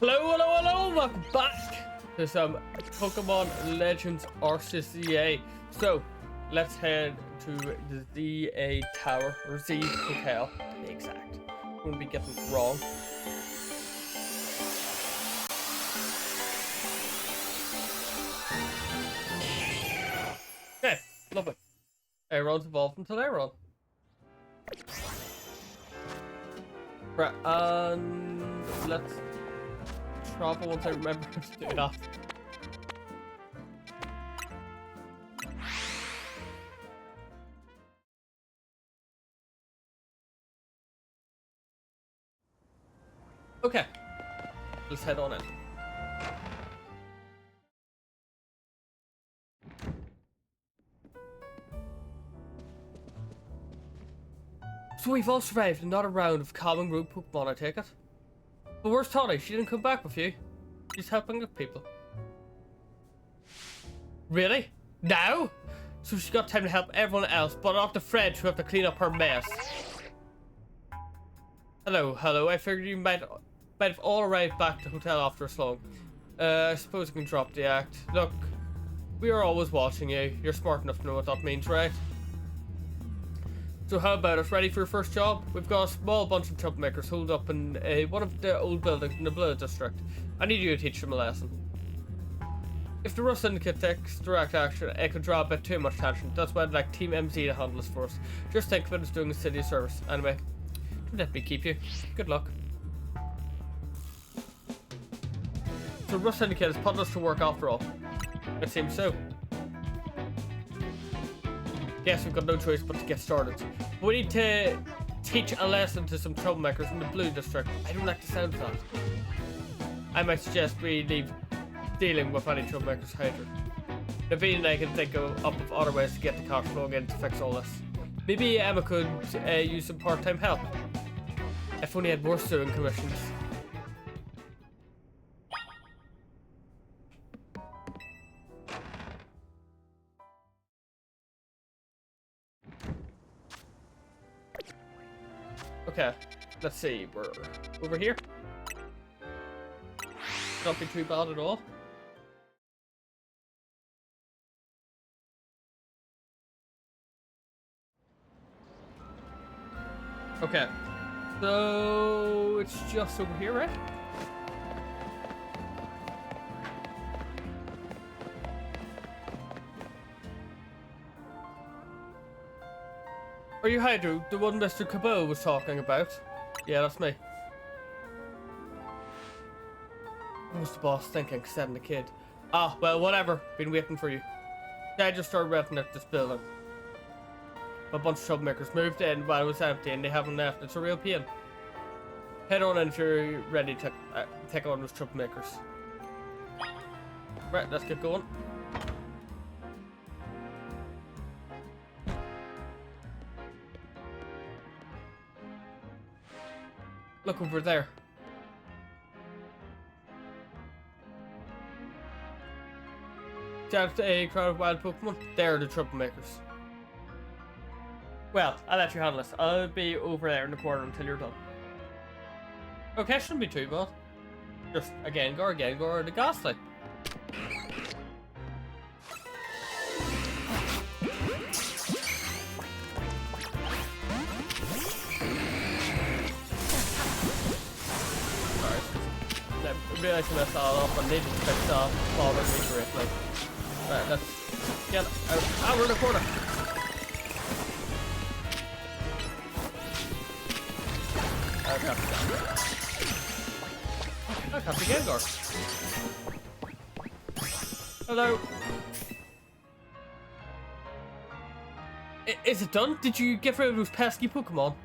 Hello, hello, hello! Welcome back to some Pokemon Legends RCCA. So, let's head to the ZA Tower, or Z Hotel, to be exact. Wouldn't be getting it wrong. Okay, lovely. Aeron's evolved until Aeron. Right, and let's travel once I remember to do that. Okay, let's head on in. So we've all survived another round of common group Pokemon, I take it. But where's Tony? She didn't come back with you. She's helping the people. Really? Now? So she's got time to help everyone else, but not the Fred who have to clean up her mess. Hello, hello. I figured you might have all arrived back to the hotel after so long. I suppose I can drop the act. Look, we are always watching you. You're smart enough to know what that means, right? So how about it? Ready for your first job? We've got a small bunch of troublemakers holed up in one of the old buildings in the Blue District. I need you to teach them a lesson. If the Rust Syndicate takes direct action, it could draw a bit too much attention. That's why I'd like Team MZ to handle this for us. Just think of it as doing the city a service. Anyway, don't let me keep you. Good luck. So Rust Syndicate has put us to work after all. It seems so. Yes, we've got no choice but to get started. We need to teach a lesson to some troublemakers in the Blue District. I don't like the sound of that. I might suggest we leave dealing with any troublemakers hydrant. Naveen and I can think up of other ways to get the cash flowing in to fix all this. Maybe Emma could use some part-time help. If only had more sewing commissions. Okay, let's see, we're over here. Not be too bad at all. Okay, so it's just over here, right? Are you Hydro, the one Mr. Cabot was talking about? Yeah, that's me. What was the boss thinking, setting the kid? Ah, well, whatever. Been waiting for you. I just started renting at this building. A bunch of troublemakers moved in while it was empty and they haven't left. It's a real pain. Head on in if you're ready to take on those troublemakers. Right, let's get going. Look over there. Just a crowd of wild Pokemon. They're the troublemakers. Well, I'll let you handle this. I'll be over there in the corner until you're done. Okay, shouldn't be too bad. Just a Gengar, or the Ghastly. I realized I messed all up and they just picked off bothering me greatly. Right, let's get out. Ah, we're in the corner. I'll have to Gengar. Hello. Is it done? Did you get rid of those pesky Pokemon?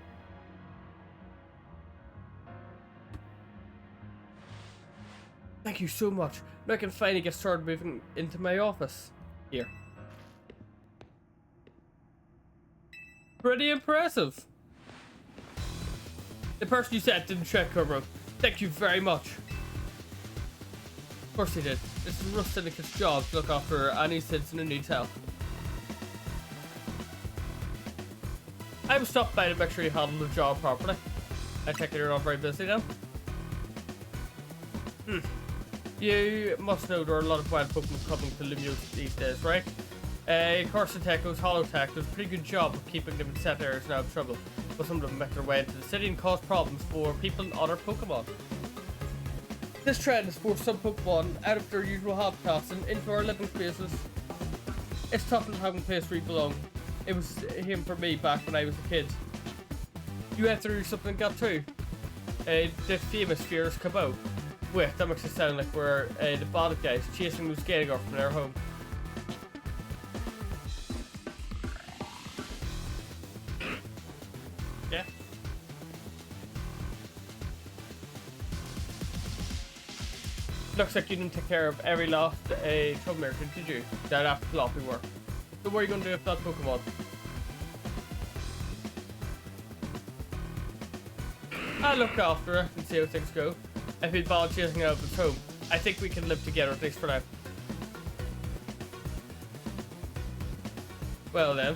Thank you so much. Now I can finally get started moving into my office. Here. Pretty impressive. The person you said didn't check her room. Thank you very much. Of course he did. This is Rust Syndicate's job to look after any citizen who needs help. I was stopped by to make sure you handle the job properly. I take it you're not very busy now. You must know there are a lot of wild Pokemon coming to Lumiose these days, right? Corsoteco's Holotech does a pretty good job of keeping them in set areas and out of trouble, but some of them make their way into the city and cause problems for people and other Pokemon. This trend has forced some Pokemon out of their usual habitats and into our living spaces. It's tough not having a place where you belong. It was him for me back when I was a kid. You had to do something got through. The famous Fierce Cabot. Wait, that makes it sound like we're the bad guys chasing those Gengar from their home. Yeah. Looks like you didn't take care of every last troublemaker, did you? That after floppy work. So what are you going to do with that Pokemon? I'll look after it and see how things go. I feel bad chasing out of its home. I think we can live together, at least for now. Well then,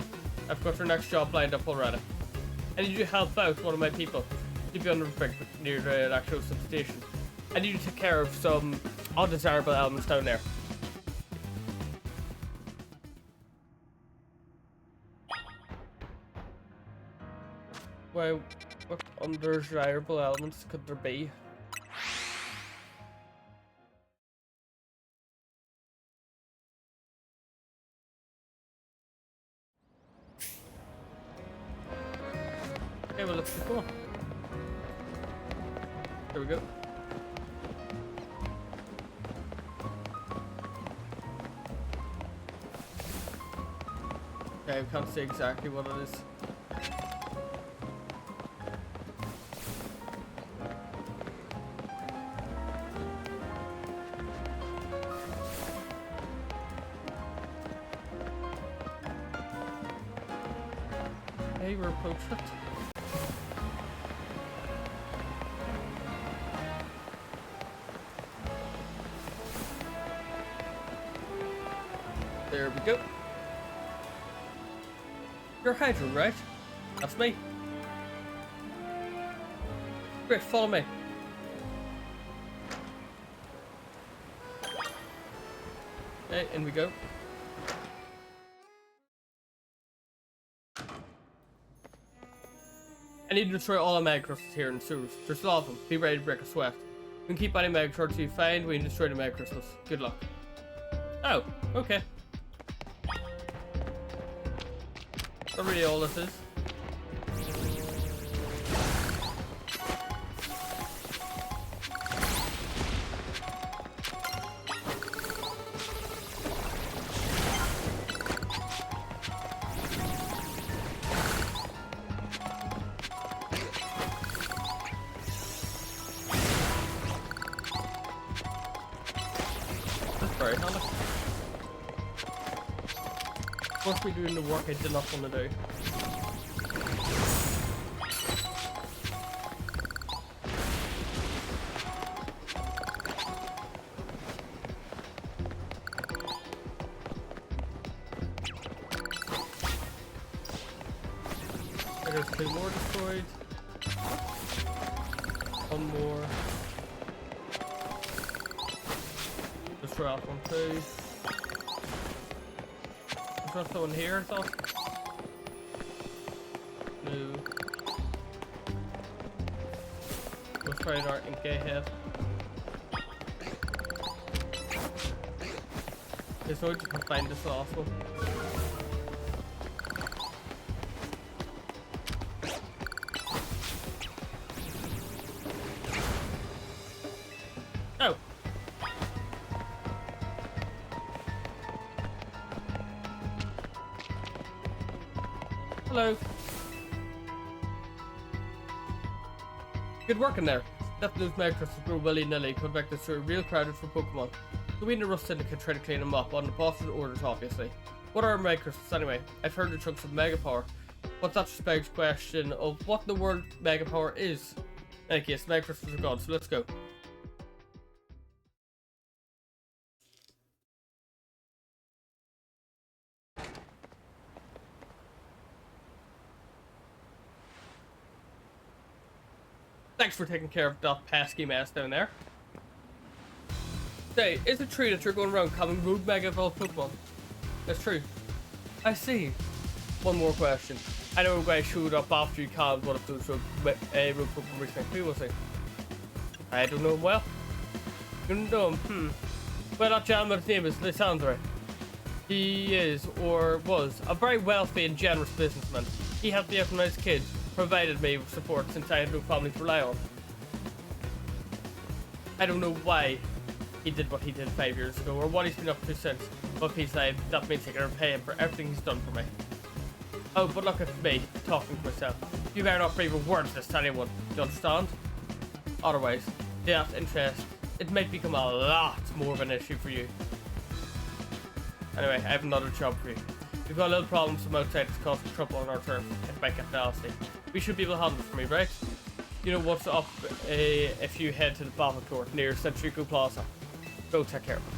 I've got your next job lined up already. I need you to help out one of my people. You'll be under the bridge near the actual substation. I need you to take care of some undesirable elements down there. Well, what undesirable elements could there be? Okay, well, let's keep going. There we go. Okay, I can't say exactly what it is. Okay, we're approaching it. There we go. You're Hydro, right? That's me. Great, follow me. Okay, in we go. I need to destroy all the Megacrystals here in the sewers. There's a lot of them. Be ready to break a sweat. We can keep any Megacrystals you find when you destroy the Megacrystals. Good luck. Oh, okay. Not really all this is. That's very handy. Force me doing the work I did not want to do. There's 2 more destroyed. 1 more. Destroy that one too. There's not someone here, I thought. No. Let's try our Inkay head. Okay, so we just can't find this last one. Oh! Hello. Good work in there. Let those Megacrystals grow willy-nilly, come back to a real crowded for Pokemon. So we and the Rust Syndicate try to clean them up on the boss's orders, obviously. What are Megacrystals anyway? I've heard the chunks of Mega Power, but that just begs the question of what in the world Mega Power is. In any case, Megacrystals are gone, so let's go. Thanks for taking care of that pesky mess down there. Say, is it true that you're going around calling rogue mega evolved Pokemon? That's true. I see. One more question. I know a guy showed up after you called one of those rogue Pokemon recently. Who was he? I don't know him well. You don't know him? Well, that gentleman's name is Lysandre. He is, or was, a very wealthy and generous businessman. He helped me out when I was a kid, provided me with support since I had no family to rely on. I don't know why he did what he did 5 years ago, or what he's been up to since, but if he's alive, that means I can repay him for everything he's done for me. Oh, but look at me, talking to myself. You better not breathe a word of this to anyone, do you understand? Otherwise, that interest, it might become a lot more of an issue for you. Anyway, I have another job for you. We've got a little problem from outside that's causing trouble on our turf. It might get nasty. We should be able to handle it for me, right? You know what's up if you head to the battle court near Centrico Plaza. Go take care of it.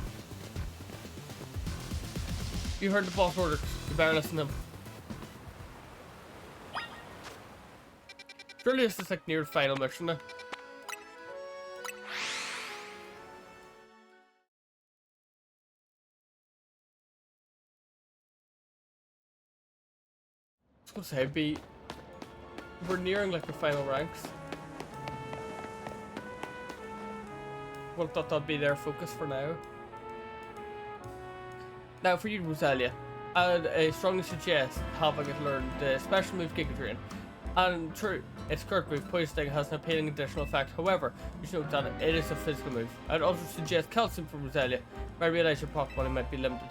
You heard the boss orders. You better listen to him. Surely this is like near the final mission now. I was gonna say, we're nearing like the final ranks. Well, I thought that'd be their focus for now. Now for you, Rosalia, I'd strongly suggest having it learn the special move Giga Drain. And true, its current move, Poison has an appealing additional effect. However, you should note that it is a physical move. I'd also suggest Calcium for Rosalia, but I realize your Pokemon might be limited.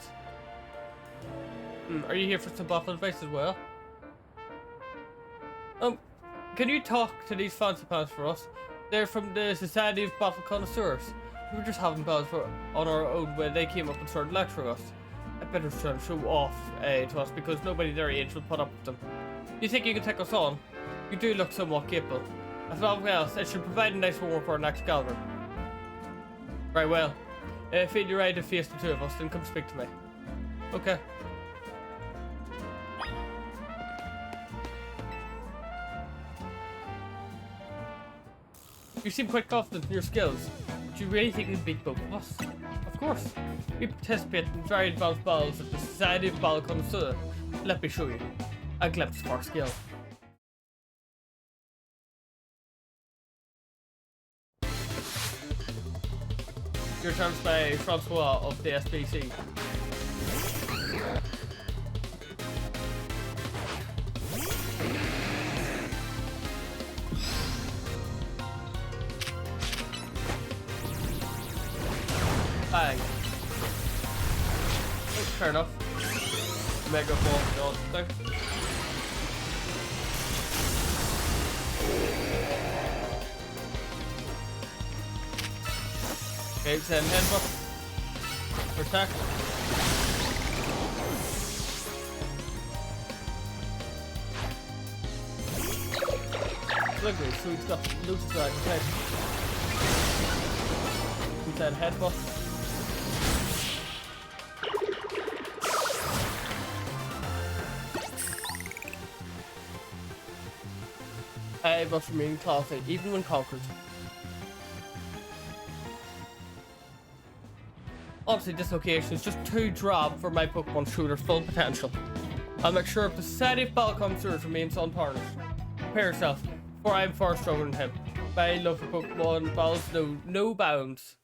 Are you here for some bottle advice as well? Can you talk to these fancy pants for us? They're from the Society of Bottle Connoisseurs. We were just having battles on our own when they came up and started lecturing us. I better try and show off to us because nobody their age will put up with them. You think you can take us on? You do look somewhat capable. If nothing else, it should provide a nice warm for our next gathering. Right, well, if you're ready to face the two of us, then come speak to me. Okay. You seem quite confident in your skills. Do you really think you'd beat both of us? Of course. We participate in very advanced battles at the Society of Battle Connoisseurs. Let me show you. A glimpse of our skill. Your turns by Francois of the SBC. Bang. Oh, fair enough. Mega ball thing. Okay, send headbutt. Attack. Lovely, so he's got loose drag ahead. Send headbutt. I must remain classy, even when conquered. Honestly, this location is just too drab for my Pokemon to show their full potential. I'll make sure if the Society of Battle Connoisseurs remains untarnished. Prepare yourself, for I am far stronger than him. My love for Pokemon battles know no bounds.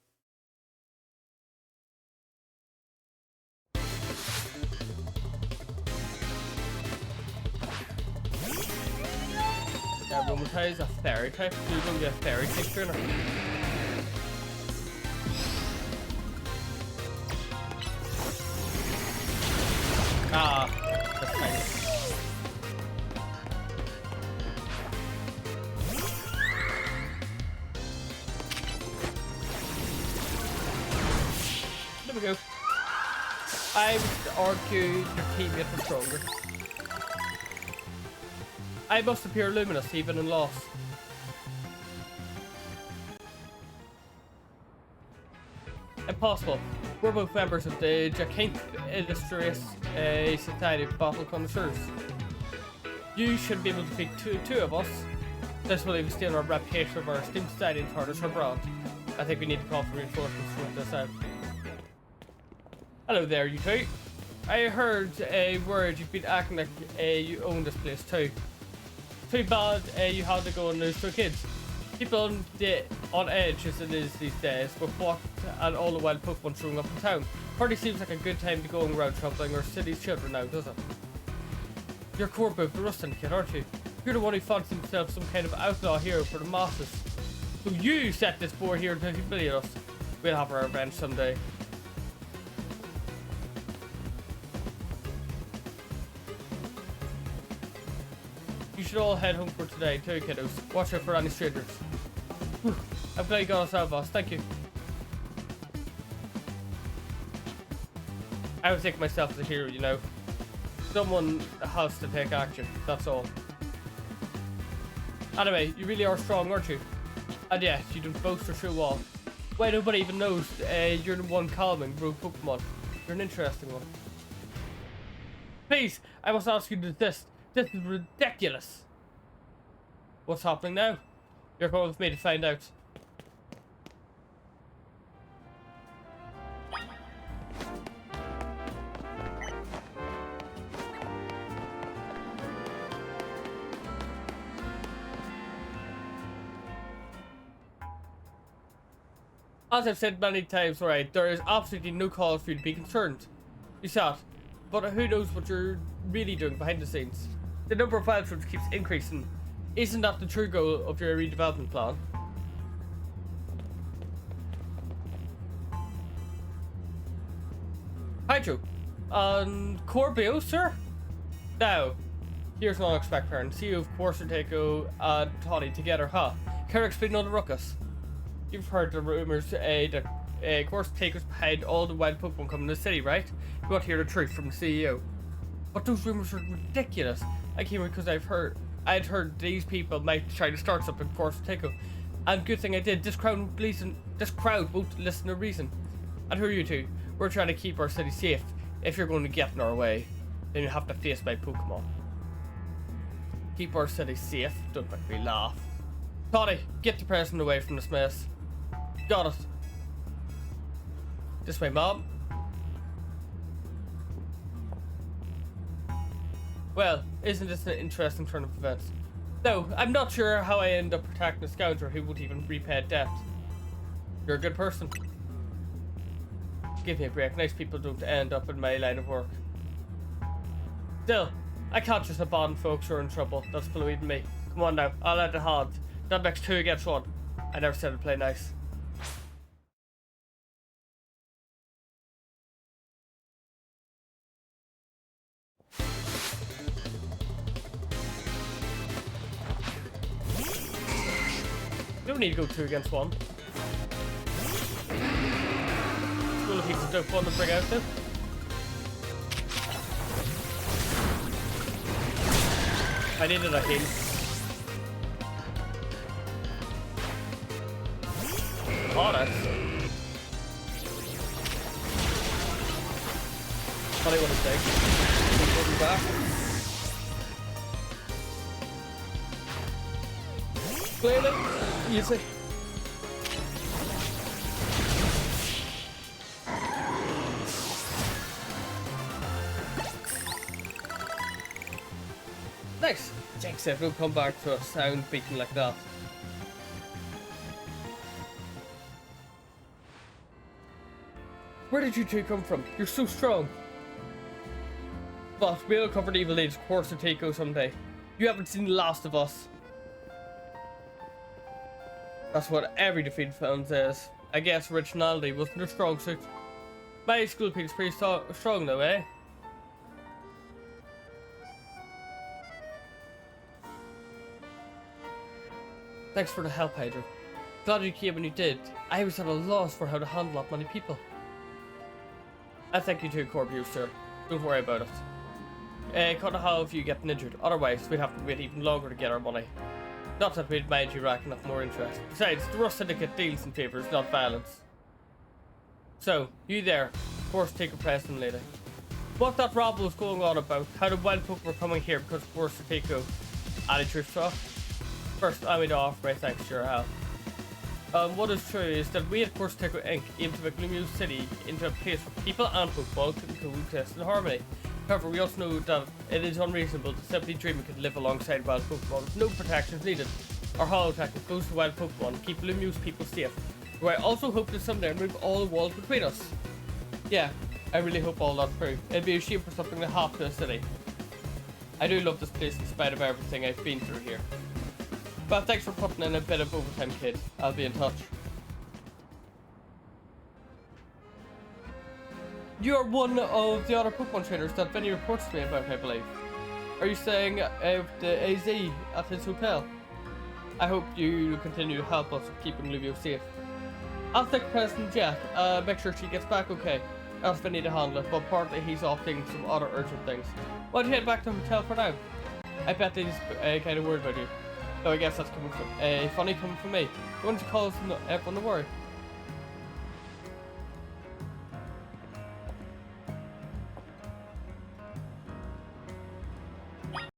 Aromatise a fairy type, so you're gonna get a fairy type trainer. Ah, that's nice. There we go. I would argue your teammate was stronger. I must appear luminous even in loss. Impossible. We're both members of the Jacinth Illustrious Society of Battle Connoisseurs. You should be able to defeat two of us. This will even steal our reputation of our esteemed society and tarnish our brand. I think we need to call for reinforcements to work this out. Hello there, you two. I heard a word you've been acting like you own this place too. Too bad you had to go and lose 2 kids. People on edge as it is these days with what and all the wild Pokemon showing up in town. Hardly seems like a good time to go around troubling our city's children now, does it? You're Corbu, the Rust Syndicate, aren't you? You're the one who fancies himself some kind of outlaw hero for the masses. So you set this board here to humiliate us. We'll have our revenge someday. You should all head home for today too, kiddos. Watch out for any strangers. Whew. I'm glad you got us out, boss. Thank you. I would think myself as a hero, you know. Someone has to take action, that's all. Anyway, you really are strong, aren't you? And yes, you don't boast or show off. Why nobody even knows you're the one calming rogue Pokemon. You're an interesting one. Please, I must ask you this. This is ridiculous. What's happening now? You're going with me to find out. As I've said many times, right, there is absolutely no cause for you to be concerned. You saw it. But who knows what you're really doing behind the scenes? The number of wild fruits keeps increasing. Isn't that the true goal of your redevelopment plan? Hydro. And Corbio, sir? Now, here's an unexpected turn. CEO of Corsoteco and Toddy together, huh? Care to explain all the ruckus? You've heard the rumors that Corsoteco's behind all the wild Pokemon coming to the city, right? You want to hear the truth from the CEO. But those rumors are ridiculous. I came here because I'd heard these people might try to start something for Corsoteco. And good thing I did. This crowd won't listen to reason. And who are you two? We're trying to keep our city safe. If you're going to get in our way, then you have to face my Pokemon. Keep our city safe? Don't make me laugh. Toddy, get the president away from this mess. Got it. This way, Mom. Well, isn't this an interesting turn of events? No, I'm not sure how I end up protecting a scoundrel who won't even repay debt. You're a good person. Give me a break. Nice people don't end up in my line of work. Still, I can't just abandon folks who are in trouble. That's believing me. Come on now, I'll add a hand. That makes 2 against 1. I never said I'd play nice. You don't need to go 2 against 1. School of Pizza dope fun to bring out though. I needed a heal. Oh, that's funny what it's like. He's back. Claim it. Easy. Nice. Jinx it, we'll come back to a sound beating like that. Where did you two come from? You're so strong. But we'll cover the evil deeds of Corsoteco someday. You haven't seen the last of us. That's what every defeated film says. I guess originality wasn't their strong suit. My school piece pretty strong though, eh? Thanks for the help, Hydro. Glad you came when you did. I was at a loss for how to handle that many people. I thank you too, Corbu, sir. Don't worry about it. Can't have you getting injured. Otherwise, we'd have to wait even longer to get our money. Not that we'd mind you racking up more interest. Besides, the Rust Syndicate deals in favours, not violence. So, you there. Of course, take a president lady. What that rabble was going on about, how the wild folk were coming here because of Corsoteco. Any truth talk? First, I would offer my thanks to your help. What is true is that we at First Tickle Inc. aim to make Lumio City into a place where people and Pokemon can coexist in harmony. However, we also know that it is unreasonable to simply dream we could live alongside wild Pokemon with no protections needed. Our holotech that goes to wild Pokemon to keep Lumio's people safe. Though I also hope to someday remove all the walls between us. Yeah, I really hope all that's true. It'd be a shame for something to happen to a city. I do love this place in spite of everything I've been through here. But thanks for putting in a bit of overtime, kid. I'll be in touch. You're one of the other Pokemon trainers that Vinny reports to me about, I believe. Are you staying at the AZ at his hotel? I hope you continue to help us with keeping Lumio safe. I'll take President Jack, make sure she gets back okay. Ask Vinny to handle it, but partly he's off doing some other urgent things. Why don't you head back to the hotel for now? I bet he's kind of worried about you. Though I guess that's coming from funny coming from me. You want to cause everyone to worry.